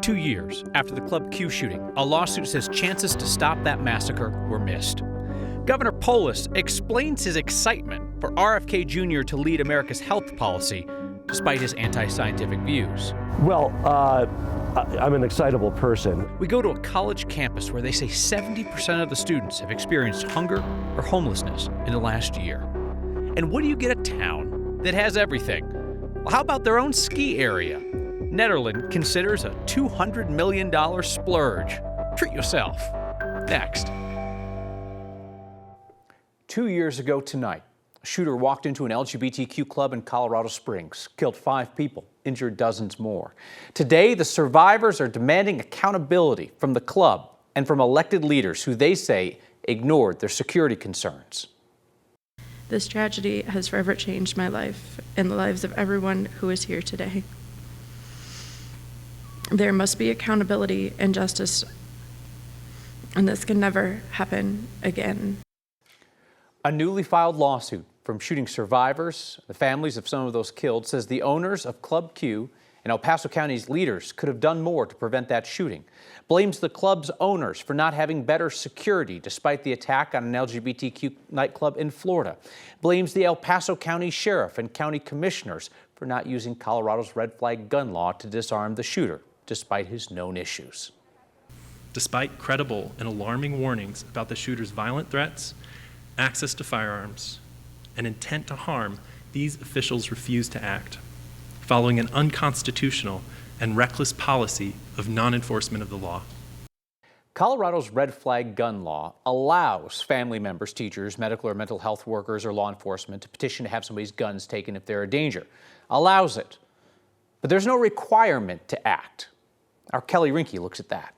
2 years after the Club Q shooting, a lawsuit says chances to stop that massacre were missed. Governor Polis explains his excitement for RFK Jr. to lead America's health policy, despite his anti-scientific views. Well, I'm an excitable person. We go to a college campus where they say 70% of the students have experienced hunger or homelessness in the last year. And what do you get a town that has everything? Well, how about their own ski area? Netherlands considers a $200 million splurge. Treat yourself. Next. 2 years ago tonight, a shooter walked into an LGBTQ club in Colorado Springs, killed 5 people, injured dozens more. Today, the survivors are demanding accountability from the club and from elected leaders who they say ignored their security concerns. This tragedy has forever changed my life and the lives of everyone who is here today. There must be accountability and justice, and this can never happen again. A newly filed lawsuit from shooting survivors, the families of some of those killed, says the owners of Club Q and El Paso County's leaders could have done more to prevent that shooting. Blames the club's owners for not having better security despite the attack on an LGBTQ nightclub in Florida. Blames the El Paso County Sheriff and county commissioners for not using Colorado's red flag gun law to disarm the shooter, despite his known issues. Despite credible and alarming warnings about the shooter's violent threats, access to firearms, and intent to harm, these officials refused to act, following an unconstitutional and reckless policy of non-enforcement of the law. Colorado's red flag gun law allows family members, teachers, medical or mental health workers, or law enforcement to petition to have somebody's guns taken if they're a danger. Allows it. But there's no requirement to act. Our Kelly Rinke looks at that.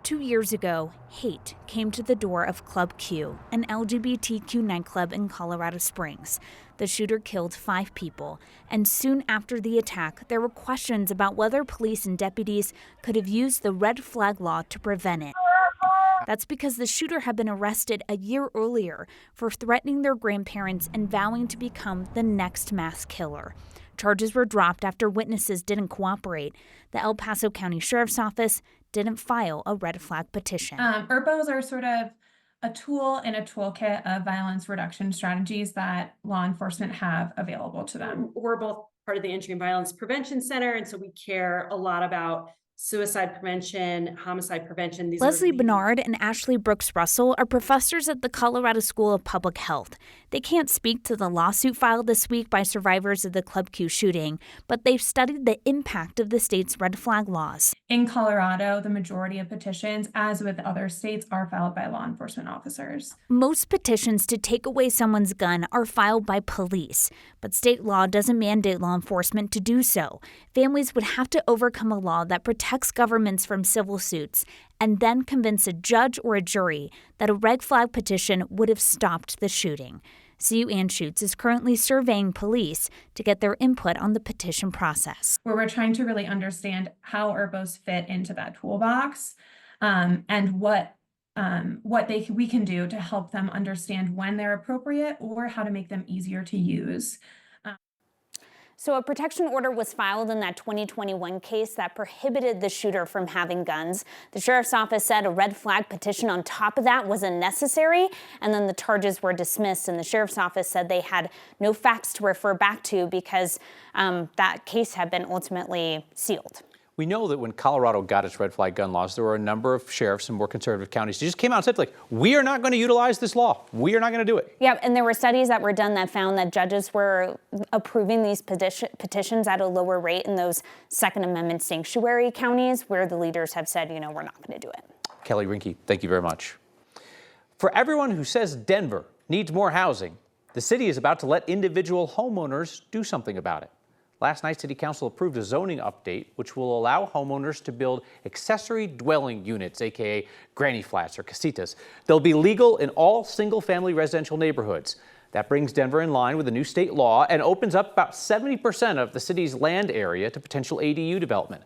2 years ago, hate came to the door of Club Q, an LGBTQ nightclub in Colorado Springs. The shooter killed 5 people, and soon after the attack, there were questions about whether police and deputies could have used the red flag law to prevent it. That's because the shooter had been arrested a year earlier for threatening their grandparents and vowing to become the next mass killer. Charges were dropped after witnesses didn't cooperate. The El Paso County Sheriff's Office didn't file a red flag petition. ERPOs are sort of a tool in a toolkit of violence reduction strategies that law enforcement have available to them. We're both part of the Injury and Violence Prevention Center, and so we care a lot about suicide prevention, homicide prevention. Leslie Bernard and Ashley Brooks Russell are professors at the Colorado School of Public Health. They can't speak to the lawsuit filed this week by survivors of the Club Q shooting, but they've studied the impact of the state's red flag laws. In Colorado, the majority of petitions, as with other states, are filed by law enforcement officers. Most petitions to take away someone's gun are filed by police, but state law doesn't mandate law enforcement to do so. Families would have to overcome a law that protects governments from civil suits and then convince a judge or a jury that a red flag petition would have stopped the shooting. CU Anschutz is currently surveying police to get their input on the petition process. Where we're trying to really understand how ERPOs fit into that toolbox and what we can do to help them understand when they're appropriate or how to make them easier to use. So a protection order was filed in that 2021 case that prohibited the shooter from having guns. The sheriff's office said a red flag petition on top of that wasn't necessary, and then the charges were dismissed, and the sheriff's office said they had no facts to refer back to because that case had been ultimately sealed. We know that when Colorado got its red flag gun laws, there were a number of sheriffs in more conservative counties who just came out and said, like, we are not going to utilize this law. We are not going to do it. Yeah, and there were studies that were done that found that judges were approving these petitions at a lower rate in those Second Amendment sanctuary counties where the leaders have said, you know, we're not going to do it. Kelly Rinke, thank you very much. For everyone who says Denver needs more housing, the city is about to let individual homeowners do something about it. Last night, City Council approved a zoning update which will allow homeowners to build accessory dwelling units, aka granny flats or casitas. They'll be legal in all single-family residential neighborhoods. That brings Denver in line with the new state law and opens up about 70% of the city's land area to potential ADU development.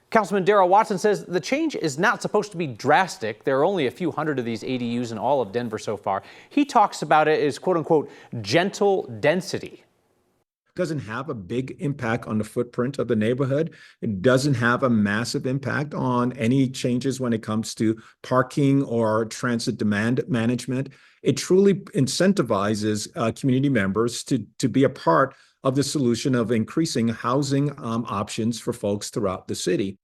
Councilman Darrell Watson says the change is not supposed to be drastic. There are only a few hundred of these ADUs in all of Denver so far. He talks about it as, quote-unquote, gentle density. doesn't have a big impact on the footprint of the neighborhood. It doesn't have a massive impact on any changes when it comes to parking or transit demand management. It truly incentivizes community members to be a part of the solution of increasing housing options for folks throughout the city.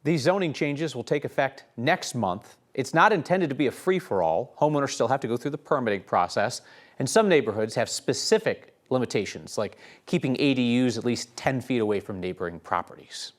These zoning changes will take effect next month. It's not intended to be a free-for-all. Homeowners still have to go through the permitting process, and some neighborhoods have specific limitations, like keeping ADUs at least 10 feet away from neighboring properties.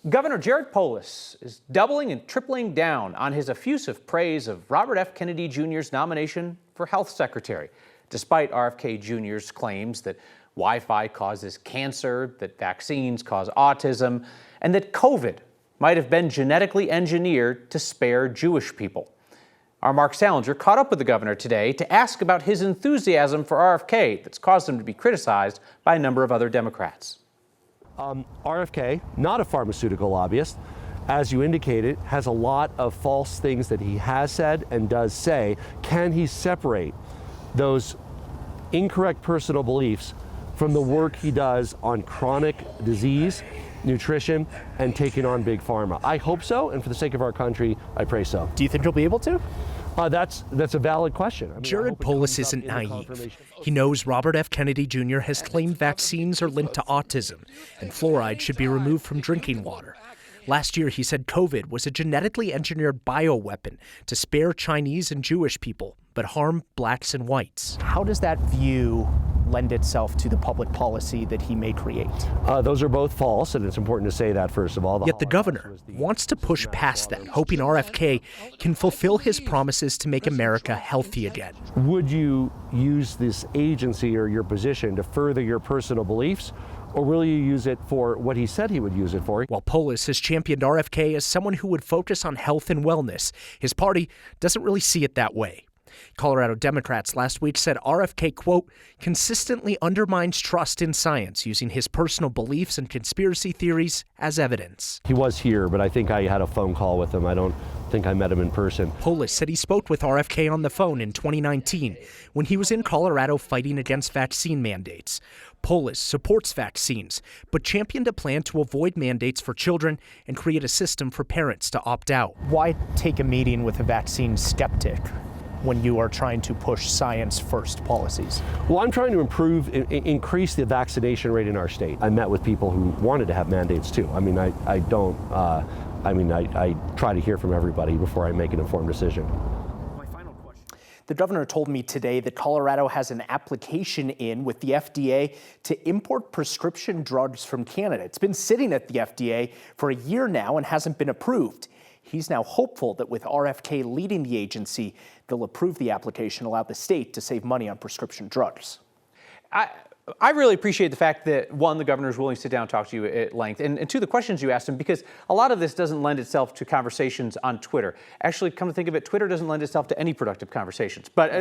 Governor Jared Polis is doubling and tripling down on his effusive praise of Robert F. Kennedy Jr.'s nomination for health secretary, despite RFK Jr.'s claims that Wi-Fi causes cancer, that vaccines cause autism, and that COVID might have been genetically engineered to spare Jewish people. Our Mark Salinger caught up with the governor today to ask about his enthusiasm for RFK that's caused him to be criticized by a number of other Democrats. RFK, not a pharmaceutical lobbyist, as you indicated, has a lot of false things that he has said and does say. Can he separate those incorrect personal beliefs from the work he does on chronic disease, nutrition, and taking on big pharma? I hope so, and for the sake of our country, I pray so. Do you think he'll be able to? That's a valid question. Jared Polis isn't naive. He knows Robert F. Kennedy Jr. has claimed vaccines are linked to autism, and fluoride should be removed from drinking water. Last year, he said COVID was a genetically engineered bioweapon to spare Chinese and Jewish people, but harm blacks and whites. How does that view lend itself to the public policy that he may create? Those are both false, and it's important to say that, first of all. Yet the governor wants to push past that, hoping RFK can fulfill his promises to make America healthy again. Would you use this agency or your position to further your personal beliefs, or will you use it for what he said he would use it for? While Polis has championed RFK as someone who would focus on health and wellness, his party doesn't really see it that way. Colorado Democrats last week said RFK, quote, consistently undermines trust in science using his personal beliefs and conspiracy theories as evidence. He was here, but I think I had a phone call with him. I don't think I met him in person. Polis said he spoke with RFK on the phone in 2019 when he was in Colorado fighting against vaccine mandates. Polis supports vaccines, but championed a plan to avoid mandates for children and create a system for parents to opt out. Why take a meeting with a vaccine skeptic when you are trying to push science-first policies? Well, I'm trying to increase the vaccination rate in our state. I met with people who wanted to have mandates too. I mean, I try to hear from everybody before I make an informed decision. The governor told me today that Colorado has an application in with the FDA to import prescription drugs from Canada. It's been sitting at the FDA for a year now and hasn't been approved. He's now hopeful that with RFK leading the agency, they'll approve the application, allow the state to save money on prescription drugs. I really appreciate the fact that, one, the governor is willing to sit down and talk to you at length, and two, the questions you asked him, because a lot of this doesn't lend itself to conversations on Twitter. Actually, come to think of it, Twitter doesn't lend itself to any productive conversations. But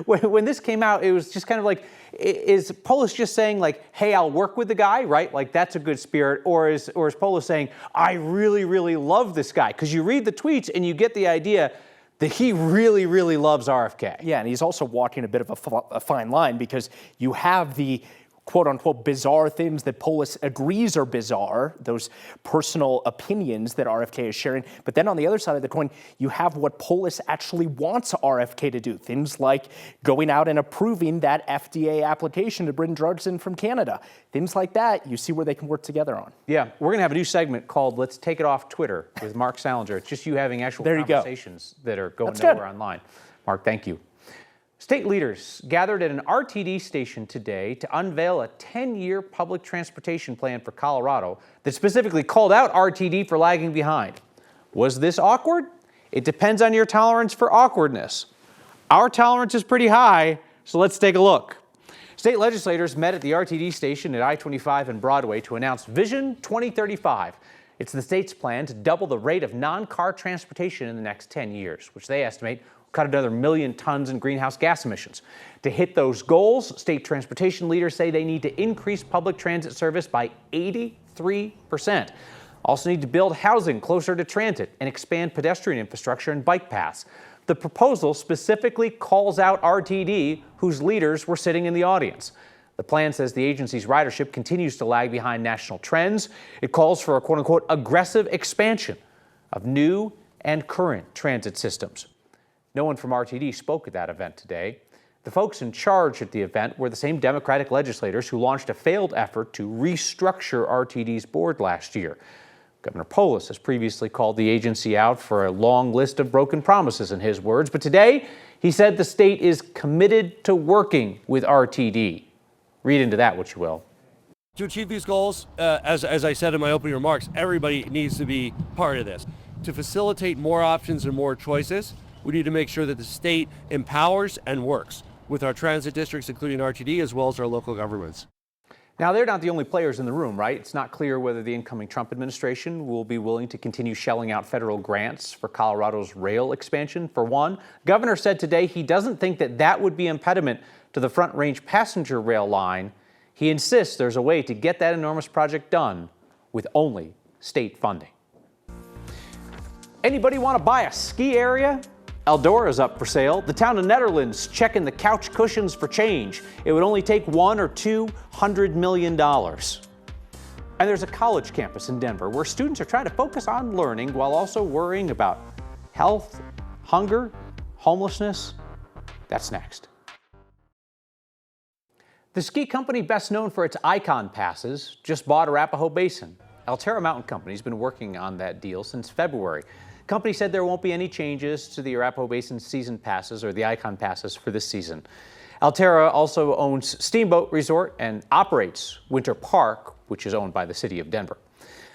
when this came out, it was just kind of like, is Polis just saying like, hey, I'll work with the guy, right? Like, that's a good spirit. Or is Polis saying, I really, really love this guy? Because you read the tweets and you get the idea that he really, really loves RFK. Yeah, and he's also walking a bit of a fine line, because you have the quote-unquote bizarre things that Polis agrees are bizarre, those personal opinions that RFK is sharing. But then on the other side of the coin, you have what Polis actually wants RFK to do, things like going out and approving that FDA application to bring drugs in from Canada. Things like that, you see where they can work together on. Yeah, we're going to have a new segment called Let's Take It Off Twitter with Mark Salinger. It's just you having actual conversations that are going nowhere online. Mark, thank you. State leaders gathered at an RTD station today to unveil a 10-year public transportation plan for Colorado that specifically called out RTD for lagging behind. Was this awkward? It depends on your tolerance for awkwardness. Our tolerance is pretty high, so let's take a look. State legislators met at the RTD station at I-25 and Broadway to announce Vision 2035. It's the state's plan to double the rate of non-car transportation in the next 10 years, which they estimate cut another 1 million tons in greenhouse gas emissions. To hit those goals, state transportation leaders say they need to increase public transit service by 83%. Also need to build housing closer to transit and expand pedestrian infrastructure and bike paths. The proposal specifically calls out RTD, whose leaders were sitting in the audience. The plan says the agency's ridership continues to lag behind national trends. It calls for a quote-unquote aggressive expansion of new and current transit systems. No one from RTD spoke at that event today. The folks in charge at the event were the same Democratic legislators who launched a failed effort to restructure RTD's board last year. Governor Polis has previously called the agency out for a long list of broken promises, in his words, but today he said the state is committed to working with RTD. Read into that what you will. To achieve these goals, as I said in my opening remarks, everybody needs to be part of this. To facilitate more options and more choices, we need to make sure that the state empowers and works with our transit districts, including RTD, as well as our local governments. Now, they're not the only players in the room, right? It's not clear whether the incoming Trump administration will be willing to continue shelling out federal grants for Colorado's rail expansion. For one, the governor said today he doesn't think that would be impediment to the Front Range passenger rail line. He insists there's a way to get that enormous project done with only state funding. Anybody want to buy a ski area? Eldora's up for sale. The town of Netherlands checking the couch cushions for change. It would only take $100 or $200 million. And there's a college campus in Denver where students are trying to focus on learning while also worrying about health, hunger, homelessness. That's next. The ski company best known for its Icon passes just bought Arapahoe Basin. Alterra Mountain Company's been working on that deal since February. The company said there won't be any changes to the Arapahoe Basin season passes or the Icon passes for this season. Alterra also owns Steamboat Resort and operates Winter Park, which is owned by the city of Denver.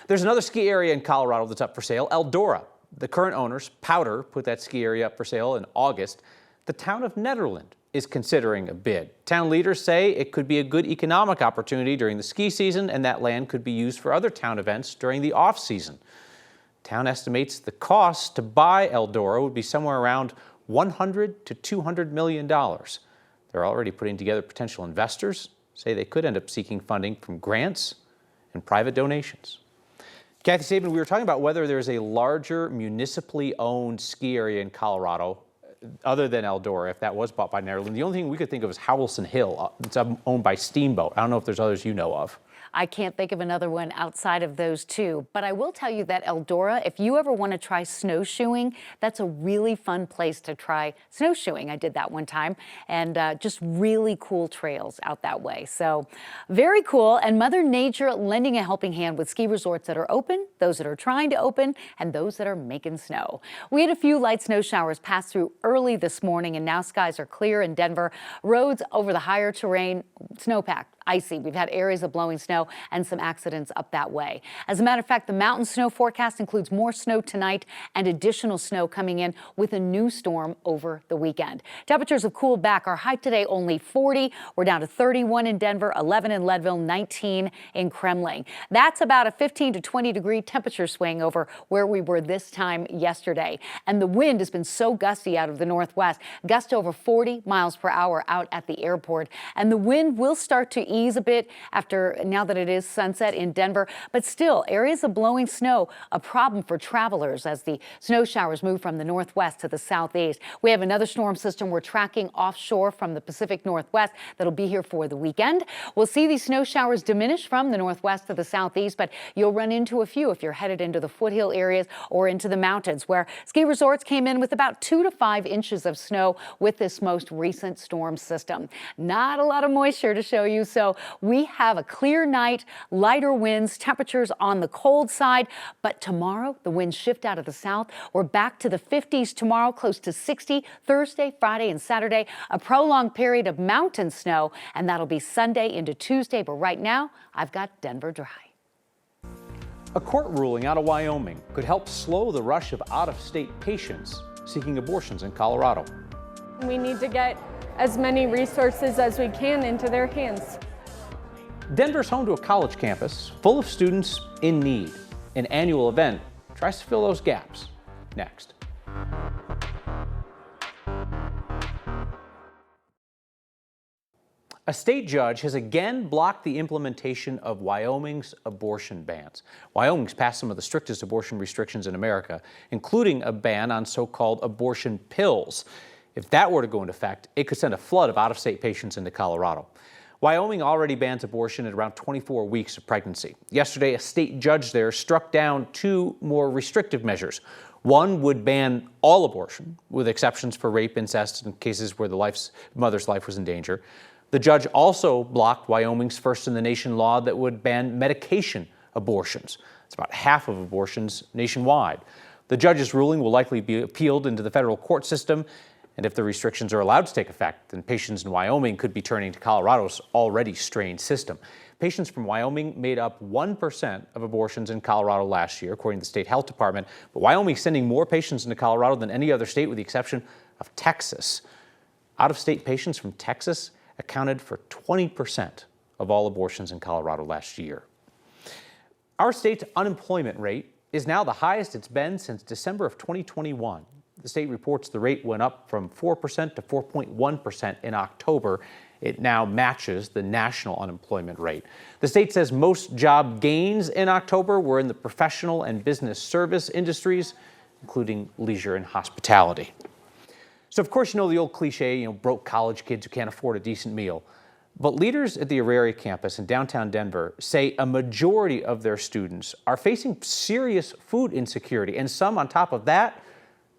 There's another ski area in Colorado that's up for sale, Eldora. The current owners, Powder, put that ski area up for sale in August. The town of Nederland is considering a bid. Town leaders say it could be a good economic opportunity during the ski season, and that land could be used for other town events during the off-season. Town estimates the cost to buy Eldora would be somewhere around $100 to $200 million. They're already putting together potential investors, say they could end up seeking funding from grants and private donations. Kathy Sabin, we were talking about whether there's a larger municipally owned ski area in Colorado other than Eldora, if that was bought by Nederland. The only thing we could think of is Howelson Hill. It's owned by Steamboat. I don't know if there's others you know of. I can't think of another one outside of those two, but I will tell you that Eldora, if you ever want to try snowshoeing, that's a really fun place to try snowshoeing. I did that one time, and just really cool trails out that way. So very cool, and Mother Nature lending a helping hand with ski resorts that are open, those that are trying to open, and those that are making snow. We had a few light snow showers pass through early this morning, and now skies are clear in Denver. Roads over the higher terrain, snowpacked, icy. We've had areas of blowing snow and some accidents up that way. As a matter of fact, the mountain snow forecast includes more snow tonight and additional snow coming in with a new storm over the weekend. Temperatures have cooled back. Our high today only 40. We're down to 31 in Denver, 11 in Leadville, 19 in Kremling. That's about a 15 to 20 degree temperature swing over where we were this time yesterday. And the wind has been so gusty out of the northwest, gust over 40 miles per hour out at the airport. And the wind will start to ease a bit now that it is sunset in Denver, but still areas of blowing snow a problem for travelers as the snow showers move from the northwest to the southeast. We have another storm system we're tracking offshore from the Pacific Northwest that'll be here for the weekend. We'll see these snow showers diminish from the northwest to the southeast, but you'll run into a few if you're headed into the foothill areas or into the mountains, where ski resorts came in with about 2 to 5 inches of snow with this most recent storm system. Not a lot of moisture to show you, so we have a clear night, lighter winds, temperatures on the cold side, but tomorrow the winds shift out of the south. We're back to the 50s tomorrow, close to 60 Thursday, Friday, and Saturday. A prolonged period of mountain snow, and that'll be Sunday into Tuesday, but right now I've got Denver dry. A court ruling out of Wyoming could help slow the rush of out-of-state patients seeking abortions in Colorado. We need to get as many resources as we can into their hands. Denver's home to a college campus full of students in need. An annual event tries to fill those gaps. Next. A state judge has again blocked the implementation of Wyoming's abortion bans. Wyoming's passed some of the strictest abortion restrictions in America, including a ban on so-called abortion pills. If that were to go into effect, it could send a flood of out-of-state patients into Colorado. Wyoming already bans abortion at around 24 weeks of pregnancy. Yesterday, a state judge there struck down 2 more restrictive measures. One would ban all abortion, with exceptions for rape, incest, and cases where the mother's life was in danger. The judge also blocked Wyoming's first-in-the-nation law that would ban medication abortions. It's about half of abortions nationwide. The judge's ruling will likely be appealed into the federal court system, and if the restrictions are allowed to take effect, then patients in Wyoming could be turning to Colorado's already strained system. Patients from Wyoming made up 1% of abortions in Colorado last year, according to the state health department. But Wyoming is sending more patients into Colorado than any other state, with the exception of Texas. Out-of-state patients from Texas accounted for 20% of all abortions in Colorado last year. Our state's unemployment rate is now the highest it's been since December of 2021. The state reports the rate went up from 4% to 4.1% in October. It now matches the national unemployment rate. The state says most job gains in October were in the professional and business service industries, including leisure and hospitality. So, of course, you know the old cliche, broke college kids who can't afford a decent meal. But leaders at the Auraria campus in downtown Denver say a majority of their students are facing serious food insecurity, and some, on top of that,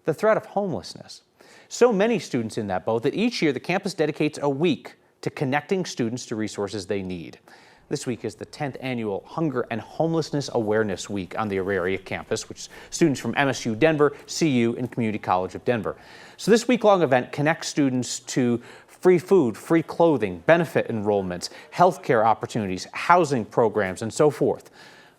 the threat of homelessness. So many students in that boat that each year the campus dedicates a week to connecting students to resources they need. This week is the 10th annual Hunger and Homelessness Awareness Week on the Auraria campus, which is students from MSU Denver, CU, and Community College of Denver. So this week-long event connects students to free food, free clothing, benefit enrollments, healthcare opportunities, housing programs, and so forth.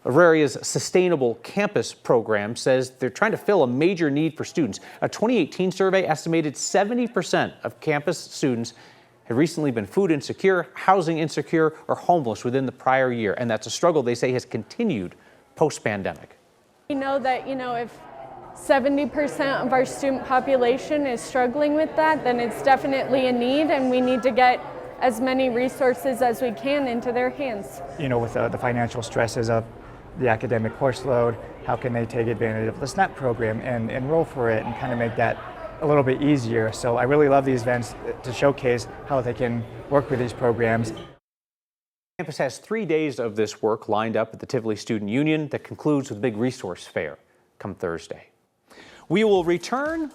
Auraria's Sustainable Campus program says they're trying to fill a major need for students. A 2018 survey estimated 70% of campus students have recently been food insecure, housing insecure, or homeless within the prior year. And that's a struggle they say has continued post-pandemic. We know that, if 70% of our student population is struggling with that, then it's definitely a need, and we need to get as many resources as we can into their hands. With the financial stresses of the academic course load, how can they take advantage of the SNAP program and enroll for it and kind of make that a little bit easier. So I really love these events to showcase how they can work with these programs. Campus has 3 days of this work lined up at the Tivoli Student Union that concludes with a big resource fair come Thursday. We will return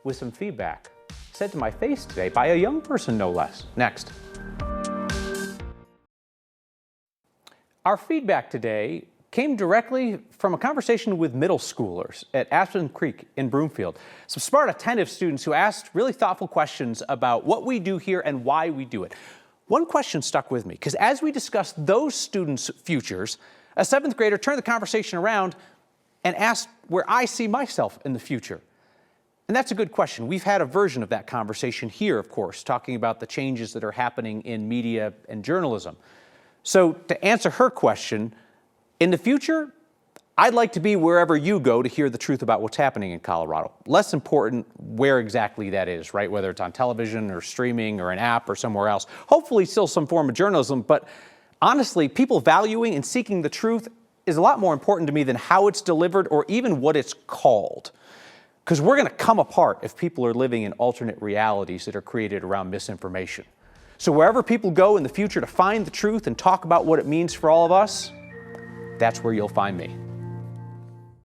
with some feedback said to my face today by a young person, no less. Next. Our feedback today came directly from a conversation with middle schoolers at Aspen Creek in Broomfield. Some smart, attentive students who asked really thoughtful questions about what we do here and why we do it. One question stuck with me, because as we discussed those students' futures, a 7th grader turned the conversation around and asked where I see myself in the future. And that's a good question. We've had a version of that conversation here, of course, talking about the changes that are happening in media and journalism. So to answer her question, in the future, I'd like to be wherever you go to hear the truth about what's happening in Colorado. Less important where exactly that is, right? Whether it's on television or streaming or an app or somewhere else. Hopefully still some form of journalism, but honestly, people valuing and seeking the truth is a lot more important to me than how it's delivered or even what it's called. Because we're going to come apart if people are living in alternate realities that are created around misinformation. So wherever people go in the future to find the truth and talk about what it means for all of us, that's where you'll find me.